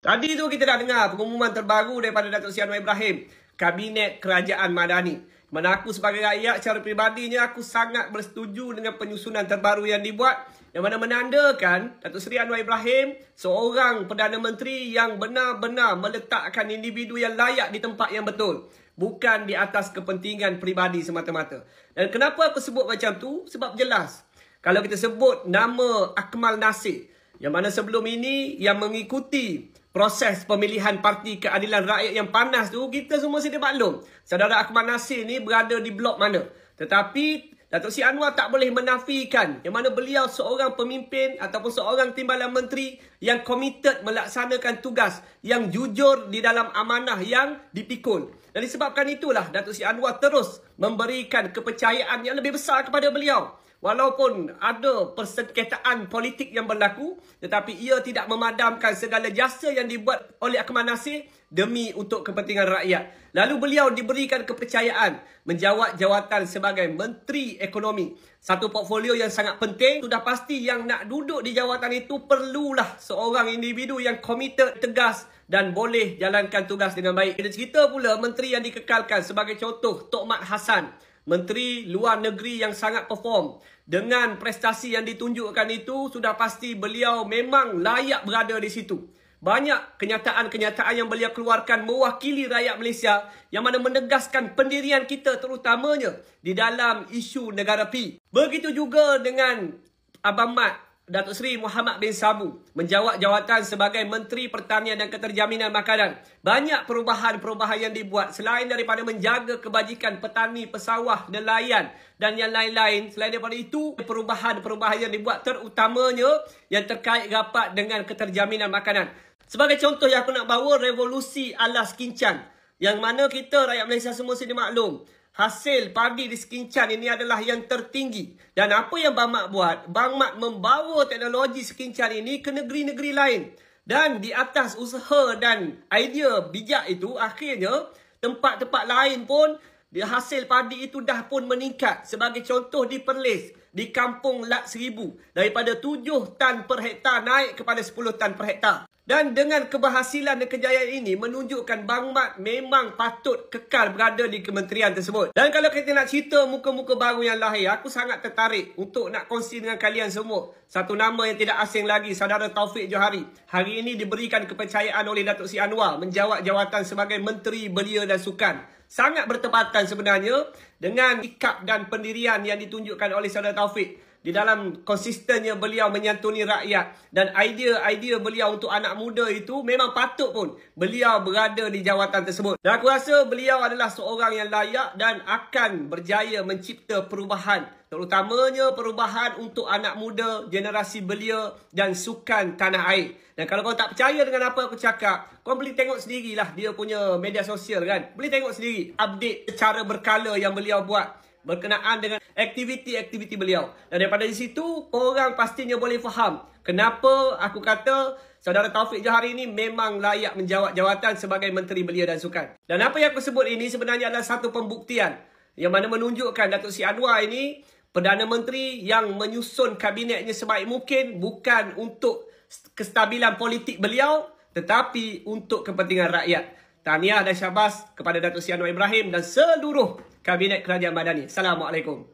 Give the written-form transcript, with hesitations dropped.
Tadi tu kita dah dengar pengumuman terbaru daripada Datuk Seri Anwar Ibrahim, Kabinet Kerajaan Madani. Mana aku sebagai rakyat secara peribadinya aku sangat bersetuju dengan penyusunan terbaru yang dibuat, yang mana menandakan Datuk Seri Anwar Ibrahim seorang Perdana Menteri yang benar-benar meletakkan individu yang layak di tempat yang betul, bukan di atas kepentingan peribadi semata-mata. Dan kenapa aku sebut macam tu? Sebab jelas, kalau kita sebut nama Akmal Nasir, yang mana sebelum ini yang mengikuti proses pemilihan Parti Keadilan Rakyat yang panas tu, kita semua sedia maklum saudara Akmal Nasir ni berada di blok mana. Tetapi Datuk Seri Anwar tak boleh menafikan yang mana beliau seorang pemimpin ataupun seorang timbalan menteri yang komited melaksanakan tugas, yang jujur di dalam amanah yang dipikul. Dan disebabkan itulah Datuk Seri Anwar terus memberikan kepercayaan yang lebih besar kepada beliau. Walaupun ada persengketaan politik yang berlaku, tetapi ia tidak memadamkan segala jasa yang dibuat oleh Akmal Nasir demi untuk kepentingan rakyat. Lalu beliau diberikan kepercayaan menjawat jawatan sebagai Menteri Ekonomi. Satu portfolio yang sangat penting. Sudah pasti yang nak duduk di jawatan itu perlulah seorang individu yang komited, tegas dan boleh jalankan tugas dengan baik. Kita cerita pula menteri yang dikekalkan sebagai contoh, Tok Mat Hassan, Menteri Luar Negeri yang sangat perform. Dengan prestasi yang ditunjukkan itu, sudah pasti beliau memang layak berada di situ. Banyak kenyataan-kenyataan yang beliau keluarkan mewakili rakyat Malaysia, yang mana menegaskan pendirian kita terutamanya di dalam isu negara P. Begitu juga dengan Abang Mat, Datuk Seri Muhammad bin Sabu, menjawat jawatan sebagai Menteri Pertanian dan Keterjaminan Makanan. Banyak perubahan-perubahan yang dibuat selain daripada menjaga kebajikan petani, pesawah, nelayan dan yang lain-lain. Selain daripada itu, perubahan-perubahan yang dibuat terutamanya yang terkait rapat dengan keterjaminan makanan. Sebagai contoh yang aku nak bawa, revolusi ala Sekincan, yang mana kita rakyat Malaysia semua sedia maklum, hasil padi di Sekincan ini adalah yang tertinggi. Dan apa yang Bang Mat buat? Bang Mat membawa teknologi Sekincan ini ke negeri-negeri lain. Dan di atas usaha dan idea bijak itu, akhirnya tempat-tempat lain pun hasil padi itu dah pun meningkat. Sebagai contoh di Perlis, di Kampung Lat Seribu, daripada 7 tan per hektar naik kepada 10 tan per hektar. Dan dengan keberhasilan dan kejayaan ini menunjukkan Bang Mat memang patut kekal berada di kementerian tersebut. Dan kalau kita nak cerita muka-muka baru yang lahir, aku sangat tertarik untuk nak kongsi dengan kalian semua. Satu nama yang tidak asing lagi, saudara Taufik Johari. Hari ini diberikan kepercayaan oleh Datuk Seri Anwar menjawat jawatan sebagai Menteri Belia dan Sukan. Sangat bertepatan sebenarnya dengan sikap dan pendirian yang ditunjukkan oleh saudara Taufik. Di dalam konsistennya beliau menyantuni rakyat, dan idea-idea beliau untuk anak muda itu memang patut pun beliau berada di jawatan tersebut. Dan aku rasa beliau adalah seorang yang layak dan akan berjaya mencipta perubahan, terutamanya perubahan untuk anak muda, generasi belia dan sukan tanah air. Dan kalau kau tak percaya dengan apa aku cakap, kau boleh tengok sendirilah dia punya media sosial kan. Boleh tengok sendiri update secara berkala yang beliau buat berkenaan dengan aktiviti-aktiviti beliau. Dan daripada di situ, orang pastinya boleh faham kenapa aku kata saudara Taufik Johari ini memang layak menjawat jawatan sebagai Menteri Belia dan Sukan. Dan apa yang aku sebut ini sebenarnya adalah satu pembuktian yang mana menunjukkan Datuk Seri Anwar ini Perdana Menteri yang menyusun kabinetnya sebaik mungkin, bukan untuk kestabilan politik beliau, tetapi untuk kepentingan rakyat. Tahniah dan syabas kepada Datuk Seri Anwar Ibrahim dan seluruh Kabinet Kerajaan Madani. Assalamualaikum.